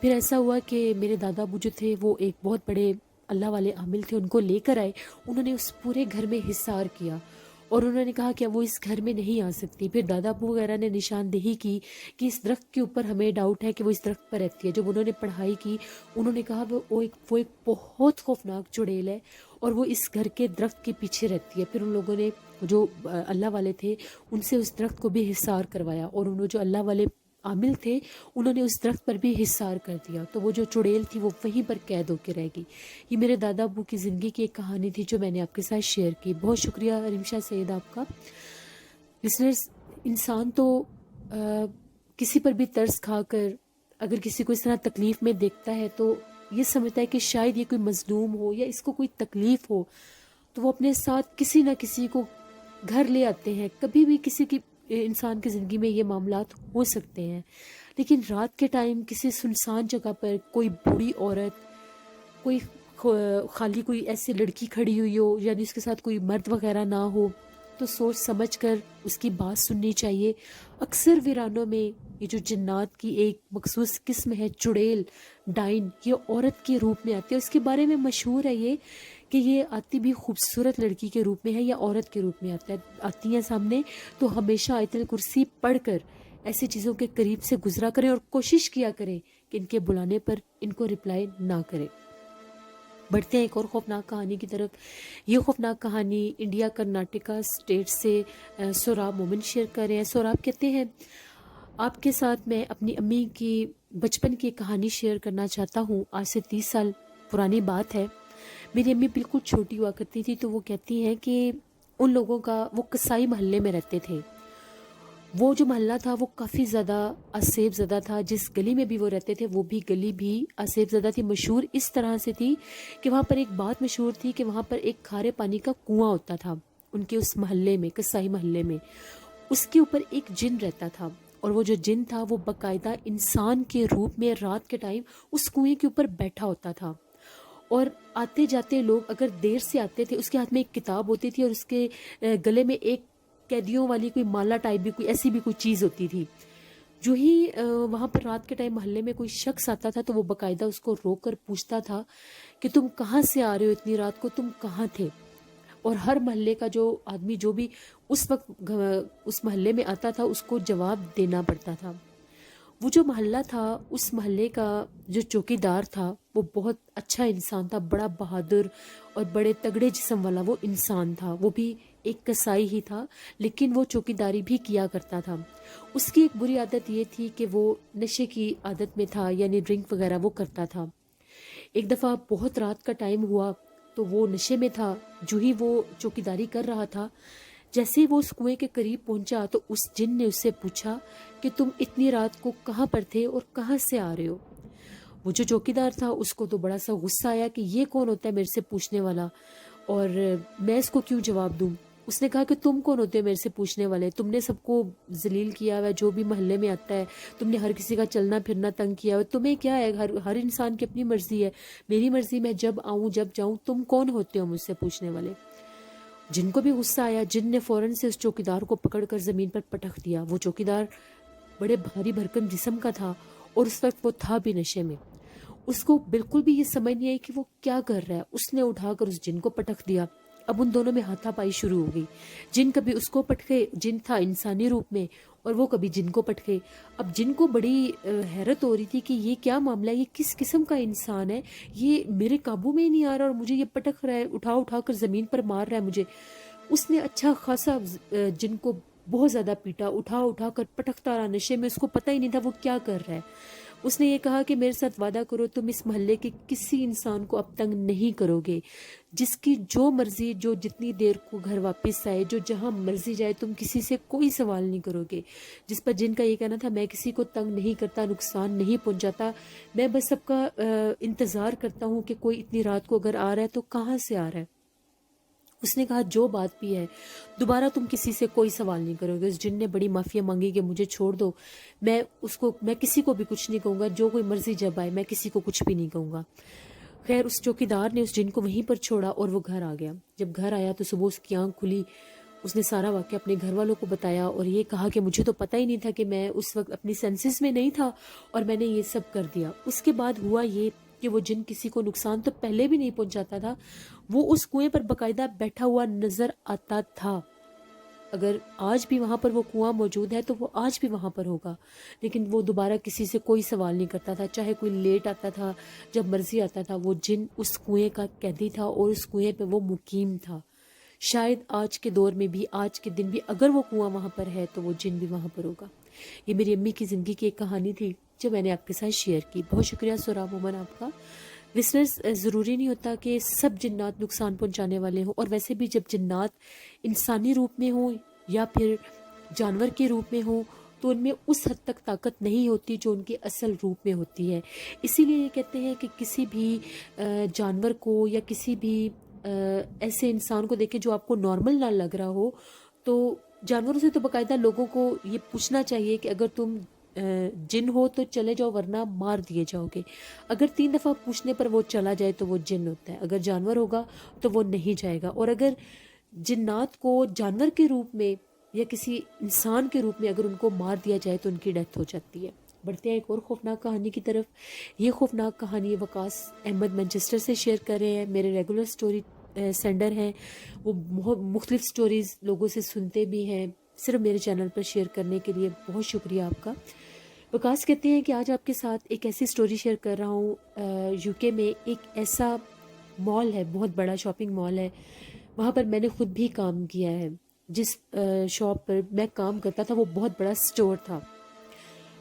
پھر ایسا ہوا کہ میرے دادا ابو جو تھے وہ ایک بہت بڑے اللہ والے عامل تھے، ان کو لے کر آئے، انہوں نے اس پورے گھر میں حصار کیا اور انہوں نے کہا کہ وہ اس گھر میں نہیں آ سکتی۔ پھر دادا ابو وغیرہ نے نشاندہی کی کہ اس درخت کے اوپر ہمیں ڈاؤٹ ہے کہ وہ اس درخت پر رہتی ہے۔ جب انہوں نے پڑھائی کی، انہوں نے کہا وہ ایک بہت خوفناک چڑیل ہے اور وہ اس گھر کے درخت کے پیچھے رہتی ہے۔ پھر ان لوگوں نے جو اللہ والے تھے ان سے اس درخت کو بھی حصار کروایا، اور انہوں جو اللہ والے عامل تھے انہوں نے اس درخت پر بھی حصار کر دیا، تو وہ جو چڑیل تھی وہ وہیں پر قید ہو کے رہ گئی۔ یہ میرے دادا ابو کی زندگی کی ایک کہانی تھی جو میں نے آپ کے ساتھ شیئر کی۔ بہت شکریہ رمشا سعید آپ کا۔ لسنرز، انسان تو کسی پر بھی ترس کھا کر اگر کسی کو اس طرح تکلیف میں دیکھتا ہے تو یہ سمجھتا ہے کہ شاید یہ کوئی مظلوم ہو یا اس کو کوئی تکلیف ہو، تو وہ اپنے ساتھ کسی نہ کسی کو گھر لے آتے ہیں۔ کبھی بھی کسی کی انسان کی زندگی میں یہ معاملات ہو سکتے ہیں، لیکن رات کے ٹائم کسی سنسان جگہ پر کوئی بوڑھی عورت، کوئی خالی کوئی ایسی لڑکی کھڑی ہوئی ہو، یعنی اس کے ساتھ کوئی مرد وغیرہ نہ ہو، تو سوچ سمجھ کر اس کی بات سننی چاہیے۔ اکثر ویرانوں میں یہ جو جنات کی ایک مخصوص قسم ہے چڑیل، ڈائن، یہ عورت کے روپ میں آتی ہے۔ اس کے بارے میں مشہور ہے یہ کہ یہ آتی بھی خوبصورت لڑکی کے روپ میں ہے یا عورت کے روپ میں آتی ہیں سامنے، تو ہمیشہ آیت الکرسی پڑھ کر ایسی چیزوں کے قریب سے گزرا کریں اور کوشش کیا کریں کہ ان کے بلانے پر ان کو رپلائی نہ کریں۔ بڑھتے ہیں ایک اور خوفناک کہانی کی طرف۔ یہ خوفناک کہانی انڈیا کرناٹکا اسٹیٹ سے سوراب مومن شیئر کر رہے ہیں۔ سوراب کہتے ہیں، آپ کے ساتھ میں اپنی امی کی بچپن کی کہانی شیئر کرنا چاہتا ہوں۔ آج سے 30 سال پرانی بات ہے۔ میری امی بالکل چھوٹی ہوا کرتی تھی، تو وہ کہتی ہیں کہ ان لوگوں کا، وہ قصائی محلے میں رہتے تھے۔ وہ جو محلہ تھا وہ کافی زیادہ آسیب زدہ تھا۔ جس گلی میں بھی وہ رہتے تھے وہ بھی گلی بھی آسیب زدہ تھی۔ مشہور اس طرح سے تھی کہ وہاں پر ایک بات مشہور تھی کہ وہاں پر ایک کھارے پانی کا کنواں ہوتا تھا ان کے اس محلے میں، قصائی محلے میں۔ اس کے اوپر ایک جن رہتا تھا، اور وہ جو جن تھا وہ باقاعدہ انسان کے روپ میں رات کے ٹائم اس کنویں کے اوپر بیٹھا ہوتا تھا، اور آتے جاتے لوگ اگر دیر سے آتے تھے، اس کے ہاتھ میں ایک کتاب ہوتی تھی اور اس کے گلے میں ایک قیدیوں والی کوئی مالا ٹائپ بھی کوئی ایسی بھی کوئی چیز ہوتی تھی۔ جو ہی وہاں پر رات کے ٹائم محلے میں کوئی شخص آتا تھا تو وہ باقاعدہ اس کو روک کر پوچھتا تھا کہ تم کہاں سے آ رہے ہو اتنی رات کو، تم کہاں تھے؟ اور ہر محلے کا جو آدمی جو بھی اس وقت اس محلے میں آتا تھا اس کو جواب دینا پڑتا تھا۔ وہ جو محلہ تھا، اس محلے کا جو چوکی دار تھا وہ بہت اچھا انسان تھا، بڑا بہادر اور بڑے تگڑے جسم والا وہ انسان تھا۔ وہ بھی ایک قصائی ہی تھا، لیکن وہ چوکی داری بھی کیا کرتا تھا۔ اس کی ایک بری عادت یہ تھی کہ وہ نشے کی عادت میں تھا، یعنی ڈرنک وغیرہ وہ کرتا تھا۔ ایک دفعہ بہت رات کا ٹائم ہوا تو وہ نشے میں تھا۔ جو ہی وہ چوکی داری کر رہا تھا، جیسے ہی وہ اس کنویں کے قریب پہنچا تو اس جن نے اس سے پوچھا کہ تم اتنی رات کو کہاں پر تھے اور کہاں سے آ رہے ہو؟ وہ جو چوکیدار تھا اس کو تو بڑا سا غصہ آیا کہ یہ کون ہوتا ہے میرے سے پوچھنے والا، اور میں اس کو کیوں جواب دوں؟ اس نے کہا کہ تم کون ہوتے ہو میرے سے پوچھنے والے؟ تم نے سب کو ذلیل کیا ہوا ہے، جو بھی محلے میں آتا ہے تم نے ہر کسی کا چلنا پھرنا تنگ کیا ہوا ہے، تمہیں کیا ہے؟ ہر انسان کی اپنی مرضی ہے، میری مرضی میں جب آؤں جب جاؤں، تم کون ہوتے ہو مجھ سے پوچھنے والے؟ جن کو بھی غصہ آیا، جن نے فوراً سے اس چوکیدار کو پکڑ کر زمین پر پٹخ دیا۔ وہ چوکیدار بڑے بھاری بھرکم جسم کا تھا اور اس وقت وہ تھا بھی نشے میں۔ اس کو بالکل بھی یہ سمجھ نہیں آئی کہ وہ کیا کر رہا ہے۔ اس نے اٹھا کر اس جن کو پٹخ دیا۔ اب ان دونوں میں ہاتھا پائی شروع ہو گئی۔ جن کبھی اس کو پٹکے، جن تھا انسانی روپ میں، اور وہ کبھی جن کو پٹکے۔ اب جن کو بڑی حیرت ہو رہی تھی کہ یہ کیا معاملہ ہے، یہ کس قسم کا انسان ہے، یہ میرے قابو میں ہی نہیں آ رہا اور مجھے یہ پٹک رہا ہے، اٹھا اٹھا کر زمین پر مار رہا ہے مجھے۔ اس نے اچھا خاصا جن کو بہت زیادہ پیٹا، اٹھا اٹھا کر پٹکتا رہا نشے میں، اس کو پتہ ہی نہیں تھا وہ کیا کر رہا ہے۔ اس نے یہ کہا کہ میرے ساتھ وعدہ کرو تم اس محلے کے کسی انسان کو اب تنگ نہیں کرو گے، جس کی جو مرضی، جو جتنی دیر کو گھر واپس آئے، جو جہاں مرضی جائے، تم کسی سے کوئی سوال نہیں کرو گے۔ جس پر جن کا یہ کہنا تھا میں کسی کو تنگ نہیں کرتا، نقصان نہیں پہنچاتا، میں بس سب کا انتظار کرتا ہوں کہ کوئی اتنی رات کو اگر آ رہا ہے تو کہاں سے آ رہا ہے۔ اس نے کہا جو بات بھی ہے دوبارہ تم کسی سے کوئی سوال نہیں کرو گے۔ اس جن نے بڑی معافی مانگی کہ مجھے چھوڑ دو، میں کسی کو بھی کچھ نہیں کہوں گا، جو کوئی مرضی جب آئے میں کسی کو کچھ بھی نہیں کہوں گا۔ خیر اس چوکیدار نے اس جن کو وہیں پر چھوڑا اور وہ گھر آ گیا۔ جب گھر آیا تو صبح اس کی آنکھ کھلی، اس نے سارا واقعہ اپنے گھر والوں کو بتایا اور یہ کہا کہ مجھے تو پتہ ہی نہیں تھا کہ میں اس وقت اپنی سینسز میں نہیں تھا اور میں نے یہ سب کر دیا۔ اس کے بعد ہوا یہ کہ وہ جن کسی کو نقصان تو پہلے بھی نہیں پہنچاتا تھا، وہ اس کنویں پر باقاعدہ بیٹھا ہوا نظر آتا تھا۔ اگر آج بھی وہاں پر وہ کنواں موجود ہے تو وہ آج بھی وہاں پر ہوگا، لیکن وہ دوبارہ کسی سے کوئی سوال نہیں کرتا تھا، چاہے کوئی لیٹ آتا تھا، جب مرضی آتا تھا، وہ جن اس کنویں کا قیدی تھا اور اس کنویں پہ وہ مقیم تھا۔ شاید آج کے دور میں بھی، آج کے دن بھی اگر وہ کنواں وہاں پر ہے تو وہ جن بھی وہاں پر ہوگا۔ یہ میری امی کی زندگی کی ایک کہانی تھی جو میں نے آپ کے ساتھ شیئر کی۔ بہت شکریہ سورا مومن آپ کا۔ لسنرز، ضروری نہیں ہوتا کہ سب جنات نقصان پہنچانے والے ہوں، اور ویسے بھی جب جنات انسانی روپ میں ہوں یا پھر جانور کے روپ میں ہوں تو ان میں اس حد تک طاقت نہیں ہوتی جو ان کے اصل روپ میں ہوتی ہے۔ اسی لیے یہ کہتے ہیں کہ کسی بھی جانور کو یا کسی بھی ایسے انسان کو دیکھیں جو آپ کو نارمل نہ لگ رہا ہو، تو جانوروں سے تو باقاعدہ لوگوں کو یہ پوچھنا چاہیے کہ اگر تم جن ہو تو چلے جاؤ ورنہ مار دیے جاؤ گے۔ اگر 3 دفعہ پوچھنے پر وہ چلا جائے تو وہ جن ہوتا ہے، اگر جانور ہوگا تو وہ نہیں جائے گا۔ اور اگر جنات کو جانور کے روپ میں یا کسی انسان کے روپ میں اگر ان کو مار دیا جائے تو ان کی ڈیتھ ہو جاتی ہے۔ بڑھتے ہیں ایک اور خوفناک کہانی کی طرف۔ یہ خوفناک کہانی وقاص احمد مانچسٹر سے شیئر کر رہے ہیں، میرے ریگولر سٹوری سینڈر ہیں۔ وہ مختلف سٹوریز لوگوں سے سنتے بھی ہیں، صرف میرے چینل پر شیئر کرنے کے لیے بہت شکریہ آپ کا۔ وقاص کہتے ہیں کہ آج آپ کے ساتھ ایک ایسی سٹوری شیئر کر رہا ہوں۔ یو کے میں ایک ایسا مال ہے، بہت بڑا شاپنگ مال ہے، وہاں پر میں نے خود بھی کام کیا ہے۔ جس شاپ پر میں کام کرتا تھا وہ بہت بڑا سٹور تھا،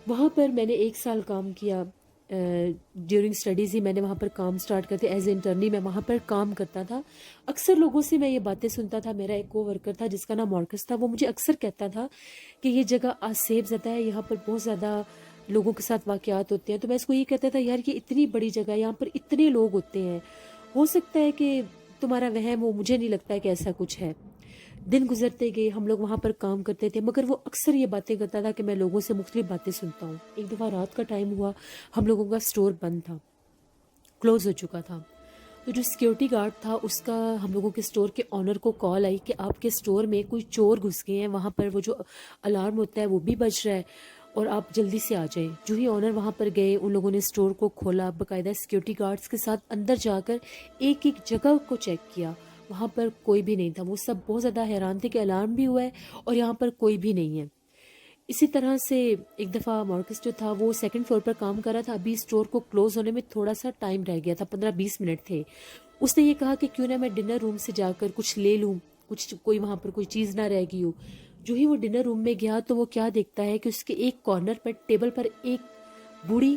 وہاں پر میں نے 1 سال کام کیا۔ ڈیورنگ اسٹڈیز ہی میں نے وہاں پر کام سٹارٹ کرتے، ایز اے انٹرنی میں وہاں پر کام کرتا تھا۔ اکثر لوگوں سے میں یہ باتیں سنتا تھا۔ میرا ایک کو ورکر تھا جس کا نام مارکس تھا، وہ مجھے اکثر کہتا تھا کہ یہ جگہ آسیب زدہ ہے، یہاں پر بہت زیادہ لوگوں کے ساتھ واقعات ہوتے ہیں۔ تو میں اس کو یہ کہتا تھا، یار یہ اتنی بڑی جگہ ہے، یہاں پر اتنے لوگ ہوتے ہیں، ہو سکتا ہے کہ تمہارا وہم ہو، مجھے نہیں لگتا ہے کہ ایسا کچھ ہے۔ دن گزرتے گئے، ہم لوگ وہاں پر کام کرتے تھے، مگر وہ اکثر یہ باتیں کرتا تھا کہ میں لوگوں سے مختلف باتیں سنتا ہوں۔ ایک دفعہ رات کا ٹائم ہوا، ہم لوگوں کا سٹور بند تھا، کلوز ہو چکا تھا۔ تو جو سیکیورٹی گارڈ تھا اس کا ہم لوگوں کے سٹور کے آنر کو کال آئی کہ آپ کے سٹور میں کوئی چور گھس گئے ہیں، وہاں پر وہ جو الارم ہوتا ہے وہ بھی بج رہا ہے اور آپ جلدی سے آ جائیں۔ جو ہی آنر وہاں پر گئے، ان لوگوں نے سٹور کو کھولا، باقاعدہ سیکیورٹی گارڈز کے ساتھ اندر جا کر ایک ایک جگہ کو چیک کیا، وہاں پر کوئی بھی نہیں تھا۔ وہ سب بہت زیادہ حیران تھے کہ الارم بھی ہوا ہے اور یہاں پر کوئی بھی نہیں ہے۔ اسی طرح سے ایک دفعہ مارکس جو تھا وہ 2nd فلور پر کام کر رہا تھا، ابھی اسٹور کو کلوز ہونے میں تھوڑا سا ٹائم رہ گیا تھا، 15-20 منٹ تھے۔ اس نے یہ کہا کہ کیوں نہ میں ڈنر روم سے جا کر کچھ لے لوں، کچھ کوئی وہاں پر کوئی چیز نہ رہ گئی ہو۔ جو ہی وہ ڈنر روم میں گیا تو وہ کیا دیکھتا ہے کہ اس کے ایک کارنر پر ٹیبل پر ایک بوڑھی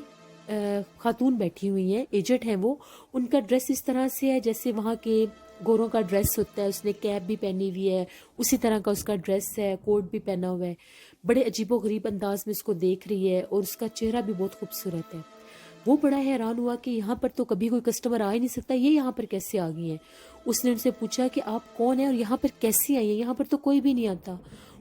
خاتون بیٹھی ہوئی ہیں، ایجڈ ہیں وہ۔ ان کا ڈریس اس طرح سے ہے جیسے وہاں کے گوروں کا ڈریس ہوتا ہے، اس نے کیپ بھی پہنی ہوئی ہے، اسی طرح کا اس کا ڈریس ہے، کوٹ بھی پہنا ہوا ہے، بڑے عجیب و غریب انداز میں اس کو دیکھ رہی ہے اور اس کا چہرہ بھی بہت خوبصورت ہے۔ وہ بڑا حیران ہوا کہ یہاں پر تو کبھی کوئی کسٹمر آ ہی نہیں سکتا، یہ یہاں پر کیسے آ گئی ہیں۔ اس نے ان سے پوچھا کہ آپ کون ہیں اور یہاں پر کیسی آئی ہیں، یہاں پر تو کوئی بھی نہیں آتا۔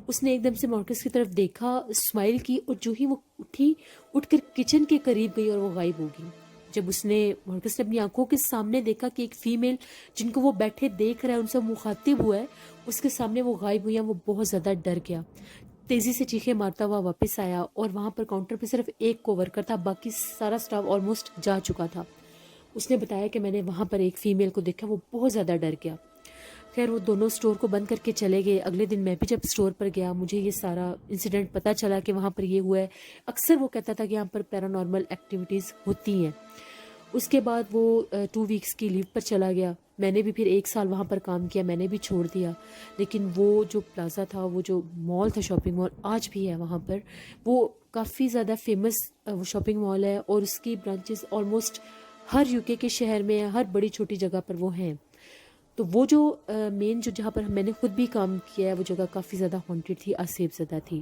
اس نے ایک دم سے مارکس کی طرف دیکھا، اسمائل کی، اور جو ہی وہ اٹھی، اٹھ کر کچن کے قریب گئی اور وہ غائب ہو گئی۔ جب اس نے مارکس نے اپنی آنکھوں کے سامنے دیکھا کہ ایک فیمیل جن کو وہ بیٹھے دیکھ رہا ہے، ان سے مخاطب ہوا ہے، اس کے سامنے وہ غائب ہوئی ہیں، وہ بہت زیادہ ڈر گیا، تیزی سے چیخیں مارتا ہوا واپس آیا، اور وہاں پر کاؤنٹر پہ صرف ایک کو ورکر تھا، باقی سارا سٹاف آلموسٹ جا چکا تھا۔ اس نے بتایا کہ میں نے وہاں پر ایک فیمیل کو دیکھا، وہ بہت زیادہ ڈر گیا۔ خیر وہ دونوں سٹور کو بند کر کے چلے گئے۔ اگلے دن میں بھی جب سٹور پر گیا، مجھے یہ سارا انسیڈنٹ پتہ چلا کہ وہاں پر یہ ہوا ہے۔ اکثر وہ کہتا تھا کہ یہاں پر پیرانارمل ایکٹیویٹیز ہوتی ہیں۔ اس کے بعد وہ 2 ویکس کی لیو پر چلا گیا۔ میں نے بھی پھر 1 سال وہاں پر کام کیا، میں نے بھی چھوڑ دیا۔ لیکن وہ جو پلازا تھا، وہ جو مال تھا، شاپنگ مال آج بھی ہے وہاں پر، وہ کافی زیادہ فیمس شاپنگ مال ہے، اور اس کی برانچز آلموسٹ ہر یو کے شہر میں، ہر بڑی چھوٹی جگہ پر وہ ہیں۔ تو وہ جو مین جو جہاں پر میں نے خود بھی کام کیا ہے، وہ جگہ کافی زیادہ ہانٹیڈ تھی، آسیب زدہ تھی۔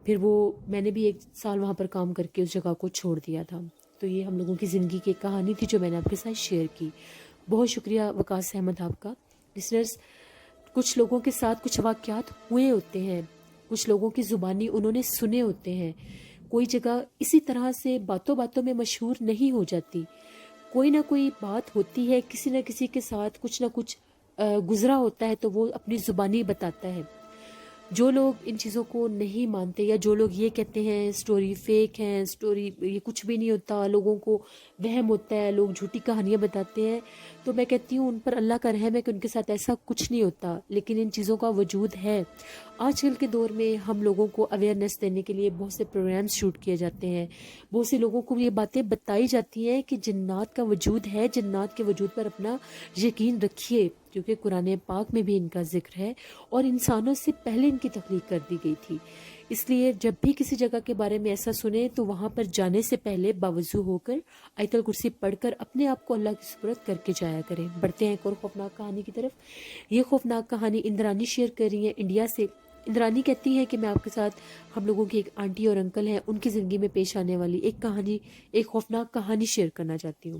پھر وہ میں نے بھی 1 سال وہاں پر کام کر کے اس جگہ کو چھوڑ دیا تھا۔ تو یہ ہم لوگوں کی زندگی کی ایک کہانی تھی جو میں نے آپ کے ساتھ شیئر کی۔ بہت شکریہ وقاص احمد آپ کا۔ لسنرز، کچھ لوگوں کے ساتھ کچھ واقعات ہوئے ہوتے ہیں، کچھ لوگوں کی زبانی انہوں نے سنے ہوتے ہیں۔ کوئی جگہ اسی طرح سے باتوں باتوں میں مشہور نہیں ہو جاتی، کوئی نہ کوئی بات ہوتی ہے، کسی نہ کسی کے ساتھ کچھ نہ کچھ گزرا ہوتا ہے تو وہ اپنی زبانی بتاتا ہے۔ جو لوگ ان چیزوں کو نہیں مانتے یا جو لوگ یہ کہتے ہیں اسٹوری فیک ہیں، اسٹوری یہ کچھ بھی نہیں ہوتا، لوگوں کو وہم ہوتا ہے، لوگ جھوٹی کہانیاں بتاتے ہیں، تو میں کہتی ہوں ان پر اللہ کا رحم ہے کہ ان کے ساتھ ایسا کچھ نہیں ہوتا، لیکن ان چیزوں کا وجود ہے۔ آج کل کے دور میں ہم لوگوں کو اویئرنیس دینے کے لیے بہت سے پروگرامز شوٹ کیے جاتے ہیں، بہت سے لوگوں کو یہ باتیں بتائی جاتی ہیں کہ جنات کا وجود ہے، جنات کے وجود پر اپنا یقین رکھیے، کیونکہ قرآن پاک میں بھی ان کا ذکر ہے اور انسانوں سے پہلے ان کی تخلیق کر دی گئی تھی۔ اس لیے جب بھی کسی جگہ کے بارے میں ایسا سنیں تو وہاں پر جانے سے پہلے باوضو ہو کر آیت الکرسی پڑھ کر اپنے آپ کو اللہ کی سپرد کر کے جایا کریں۔ بڑھتے ہیں ایک اور خوفناک کہانی کی طرف۔ یہ خوفناک کہانی اندرانی شیئر کر رہی ہیں انڈیا سے۔ اندرانی کہتی ہے کہ میں آپ کے ساتھ ہم لوگوں کی ایک آنٹی اور انکل ہیں، ان کی زندگی میں پیش آنے والی ایک کہانی، ایک خوفناک کہانی شیئر کرنا چاہتی ہوں۔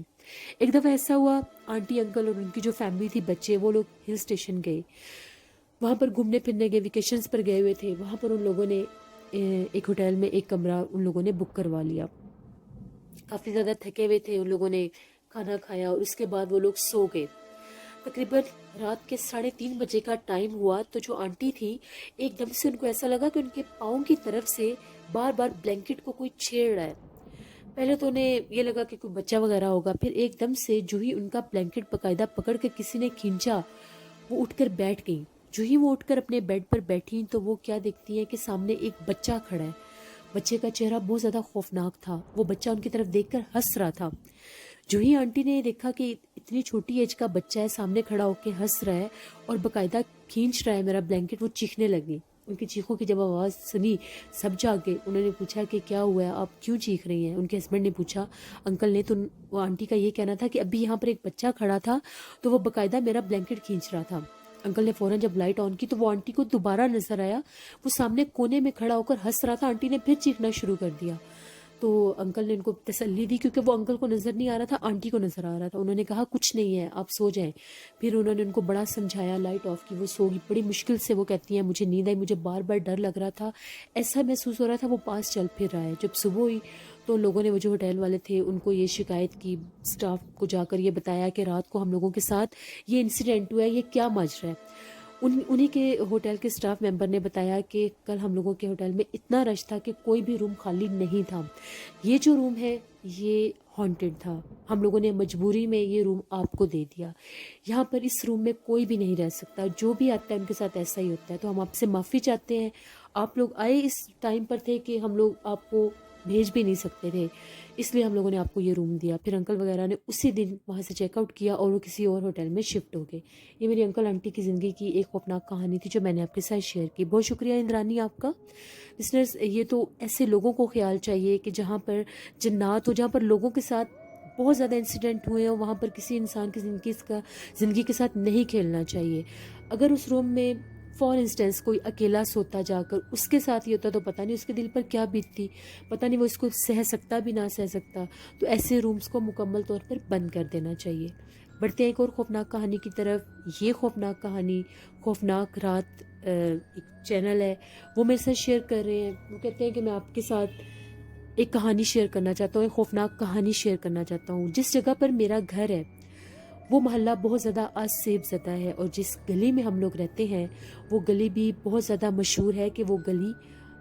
ایک دفعہ ایسا ہوا، آنٹی انکل اور ان کی جو فیملی تھی، بچے، وہ لوگ ہل اسٹیشن گئے، وہاں پر گھومنے پھرنے گئے، ویکیشنز پر گئے ہوئے تھے۔ وہاں پر ان لوگوں نے ایک ہوٹل میں ایک کمرہ ان لوگوں نے بک کروا لیا۔ کافی زیادہ تھکے ہوئے تھے، ان لوگوں نے کھانا کھایا اور اس کے بعد وہ لوگ سو گئے۔ تقریباً رات کے 3:30 بجے کا ٹائم ہوا تو جو آنٹی تھی، ایک دم سے ان کو ایسا لگا کہ ان کے پاؤں کی طرف سے بار بار بلینکٹ کو کوئی چھیڑ رہا ہے۔ پہلے تو انہیں یہ لگا کہ کوئی بچہ وغیرہ ہوگا، پھر ایک دم سے جو ہی ان کا بلینکٹ باقاعدہ پکڑ کے کسی نے کھینچا، وہ اٹھ کر بیٹھ گئی۔ جو ہی وہ اٹھ کر اپنے بیڈ پر بیٹھی تو وہ کیا دیکھتی ہیں کہ سامنے ایک بچہ کھڑا ہے۔ بچے کا چہرہ بہت زیادہ خوفناک تھا، وہ بچہ ان کی طرف دیکھ کر ہنس رہا تھا۔ جو ہی آنٹی نے دیکھا کہ اتنی چھوٹی ایج کا بچہ ہے، سامنے کھڑا ہو کے ہنس رہا ہے اور باقاعدہ کھینچ رہا ہے میرا بلینکٹ، وہ چیخنے لگی۔ ان کی چیخوں کی جب آواز سنی سب جاگ گئے۔ انہوں نے پوچھا کہ کیا ہوا ہے، آپ کیوں چیخ رہی ہیں؟ ان کے ہسبینڈ نے پوچھا، انکل نے، تو وہ آنٹی کا یہ کہنا تھا کہ ابھی یہاں پر ایک بچہ کھڑا تھا تو وہ باقاعدہ میرا بلینکٹ کھینچ رہا تھا۔ انکل نے فوراً جب لائٹ آن کی تو وہ آنٹی کو دوبارہ نظر آیا، وہ سامنے کونے میں کھڑا ہو کر ہنس رہا تھا۔ آنٹی نے پھر چیخنا شروع کر دیا تو انکل نے ان کو تسلی دی، کیونکہ وہ انکل کو نظر نہیں آ رہا تھا، آنٹی کو نظر آ رہا تھا۔ انہوں نے کہا کچھ نہیں ہے، آپ سو جائیں۔ پھر انہوں نے ان کو بڑا سمجھایا، لائٹ آف کی، وہ سو گئی۔ بڑی مشکل سے وہ کہتی ہیں مجھے نیند آئی، مجھے بار بار ڈر لگ رہا تھا، ایسا محسوس ہو رہا تھا وہ پاس چل پھر رہا ہے۔ جب صبح ہوئی تو لوگوں نے، وہ جو ہوٹل والے تھے، ان کو یہ شکایت کی، اسٹاف کو جا کر یہ بتایا کہ رات کو ہم لوگوں کے ساتھ یہ انسیڈنٹ ہوا ہے، یہ کیا ماجرا ہے۔ انہی کے ہوٹل کے اسٹاف ممبر نے بتایا کہ کل ہم لوگوں کے ہوٹل میں اتنا رش تھا کہ کوئی بھی روم خالی نہیں تھا، یہ جو روم ہے یہ ہانٹڈ تھا، ہم لوگوں نے مجبوری میں یہ روم آپ کو دے دیا، یہاں پر اس روم میں کوئی بھی نہیں رہ سکتا، جو بھی آتا ہے ان کے ساتھ ایسا ہی ہوتا ہے، تو ہم آپ سے معافی چاہتے ہیں، آپ لوگ آئے اس ٹائم پر تھے کہ ہم لوگ آپ کو بھیج بھی نہیں سکتے تھے، اس لیے ہم لوگوں نے آپ کو یہ روم دیا۔ پھر انکل وغیرہ نے اسی دن وہاں سے چیک آؤٹ کیا اور وہ کسی اور ہوٹل میں شفٹ ہو گئے۔ یہ میری انکل آنٹی کی زندگی کی ایک خوفناک کہانی تھی جو میں نے آپ کے ساتھ شیئر کی۔ بہت شکریہ اندرانی آپ کا۔ لسنرز، یہ تو ایسے لوگوں کو خیال چاہیے کہ جہاں پر جنات ہو، جہاں پر لوگوں کے ساتھ بہت زیادہ انسیڈنٹ ہوئے ہیں، وہاں پر کسی انسان کی زندگی کے ساتھ نہیں کھیلنا چاہیے۔ اگر اس روم میں فار انسٹنس کوئی اکیلا سوتا جا کر، اس کے ساتھ یہ ہوتا تو پتہ نہیں اس کے دل پر کیا بیتتی، پتہ نہیں وہ اس کو سہ سکتا بھی نہ سہ سکتا، تو ایسے رومز کو مکمل طور پر بند کر دینا چاہیے۔ بڑھتے ہیں ایک اور خوفناک کہانی کی طرف۔ یہ خوفناک کہانی خوفناک رات ایک چینل ہے وہ میرے ساتھ شیئر کر رہے ہیں۔ وہ کہتے ہیں کہ میں آپ کے ساتھ ایک کہانی شیئر کرنا چاہتا ہوں، ایک خوفناک کہانی شیئر کرنا چاہتا ہوں۔ جس جگہ پر میرا گھر ہے وہ محلہ بہت زیادہ آسیب زدہ ہے، اور جس گلی میں ہم لوگ رہتے ہیں وہ گلی بھی بہت زیادہ مشہور ہے کہ وہ گلی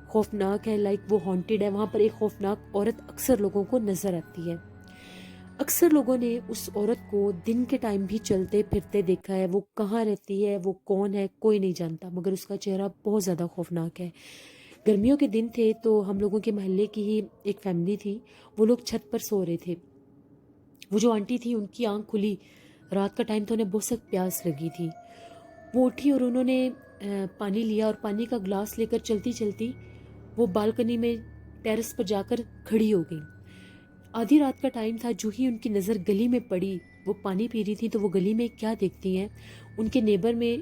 خوفناک ہے، لائک وہ ہانٹیڈ ہے۔ وہاں پر ایک خوفناک عورت اکثر لوگوں کو نظر آتی ہے۔ اکثر لوگوں نے اس عورت کو دن کے ٹائم بھی چلتے پھرتے دیکھا ہے، وہ کہاں رہتی ہے، وہ کون ہے، کوئی نہیں جانتا، مگر اس کا چہرہ بہت زیادہ خوفناک ہے۔ گرمیوں کے دن تھے تو ہم لوگوں کے محلے کی ہی ایک فیملی تھی، وہ لوگ چھت پر سو رہے تھے۔ وہ جو آنٹی تھی ان کی آنکھ کھلی، رات کا ٹائم تو انہیں بہت سخت پیاس لگی تھی۔ وہ اٹھی اور انہوں نے پانی لیا اور پانی کا گلاس لے کر چلتی چلتی وہ بالکنی میں ٹیرس پر جا کر کھڑی ہو گئی۔ آدھی رات کا ٹائم تھا، جو ہی ان کی نظر گلی میں پڑی، وہ پانی پی رہی تھی تو وہ گلی میں کیا دیکھتی ہیں، ان کے نیبر میں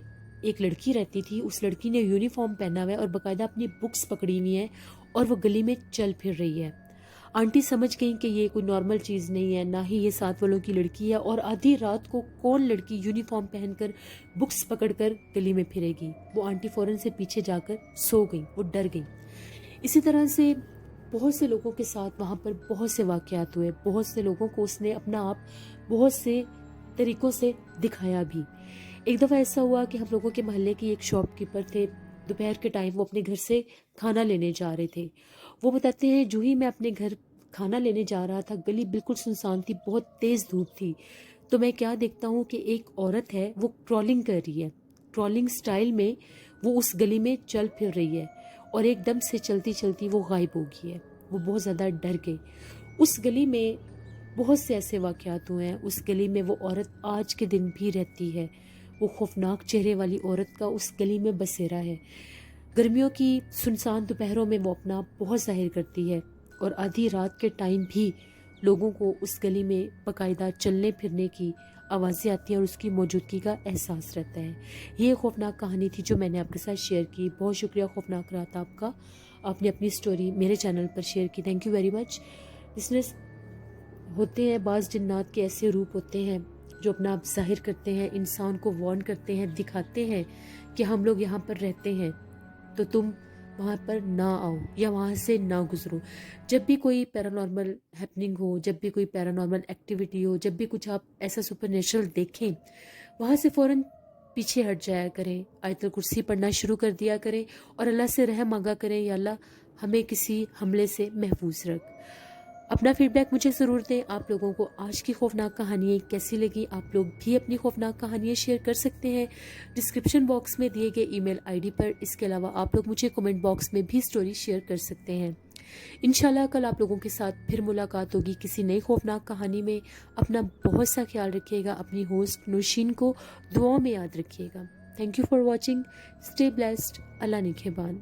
ایک لڑکی رہتی تھی، اس لڑکی نے یونیفارم پہنا ہوا ہے اور باقاعدہ اپنی بکس پکڑی ہوئی ہیں اور وہ گلی میں چل پھر رہی ہے۔ آنٹی سمجھ گئیں کہ یہ کوئی نارمل چیز نہیں ہے، نہ ہی یہ 7 والوں کی لڑکی ہے، اور آدھی رات کو کون لڑکی یونیفارم پہن کر بکس پکڑ کر گلی میں پھرے گی۔ وہ آنٹی فوراً سے پیچھے جا کر سو گئی، وہ ڈر گئی۔ اسی طرح سے بہت سے لوگوں کے ساتھ وہاں پر بہت سے واقعات ہوئے، بہت سے لوگوں کو اس نے اپنا آپ بہت سے طریقوں سے دکھایا بھی۔ ایک دفعہ ایسا ہوا کہ ہم لوگوں کے محلے کی ایک شاپ کیپر تھے، دوپہر کے ٹائم وہ اپنے گھر سے کھانا لینے جا رہے تھے. وہ بتاتے ہیں جو ہی میں اپنے گھر کھانا لینے جا رہا تھا گلی بالکل سنسان تھی, بہت تیز دھوپ تھی, تو میں کیا دیکھتا ہوں کہ ایک عورت ہے وہ کرالنگ کر رہی ہے, کرالنگ سٹائل میں وہ اس گلی میں چل پھر رہی ہے, اور ایک دم سے چلتی چلتی وہ غائب ہو گئی ہے. وہ بہت زیادہ ڈر گئے. اس گلی میں بہت سے ایسے واقعات ہوئے ہیں. اس گلی میں وہ عورت آج کے دن بھی رہتی ہے. وہ خوفناک چہرے والی عورت کا اس گلی میں بسیرا ہے. گرمیوں کی سنسان دوپہروں میں وہ اپنا بہت ظاہر کرتی ہے, اور آدھی رات کے ٹائم بھی لوگوں کو اس گلی میں باقاعدہ چلنے پھرنے کی آوازیں آتی ہیں اور اس کی موجودگی کا احساس رہتا ہے. یہ خوفناک کہانی تھی جو میں نے آپ کے ساتھ شیئر کی. بہت شکریہ خوفناک رات آپ کا, آپ نے اپنی سٹوری میرے چینل پر شیئر کی. Thank you very much. Listeners, ہوتے ہیں بعض جنات کے ایسے روپ ہوتے ہیں جو اپنا آپ ظاہر کرتے ہیں, انسان کو وارن کرتے ہیں, دکھاتے ہیں کہ ہم لوگ یہاں پر رہتے ہیں تو تم وہاں پر نہ آؤ یا وہاں سے نہ گزرو. جب بھی کوئی پیرانارمل ہیپننگ ہو, جب بھی کوئی پیرانارمل ایکٹیویٹی ہو, جب بھی کچھ آپ ایسا سپر نیچرل دیکھیں, وہاں سے فوراً پیچھے ہٹ جایا کریں, آیت الکرسی پڑھنا شروع کر دیا کریں اور اللہ سے رحم مانگا کریں, یا اللہ ہمیں کسی حملے سے محفوظ رکھ. اپنا فیڈ بیک مجھے ضرور دیں. آپ لوگوں کو آج کی خوفناک کہانیاں کیسی لگی؟ آپ لوگ بھی اپنی خوفناک کہانیاں شیئر کر سکتے ہیں ڈسکرپشن باکس میں دیے گئے ای میل آئی ڈی پر. اس کے علاوہ آپ لوگ مجھے کمنٹ باکس میں بھی سٹوری شیئر کر سکتے ہیں. انشاءاللہ کل آپ لوگوں کے ساتھ پھر ملاقات ہوگی کسی نئی خوفناک کہانی میں. اپنا بہت سا خیال رکھیے گا. اپنی ہوسٹ نوشین کو دعاؤں میں یاد رکھیے گا. Thank you for watching. Stay blessed. اللہ نگہبان.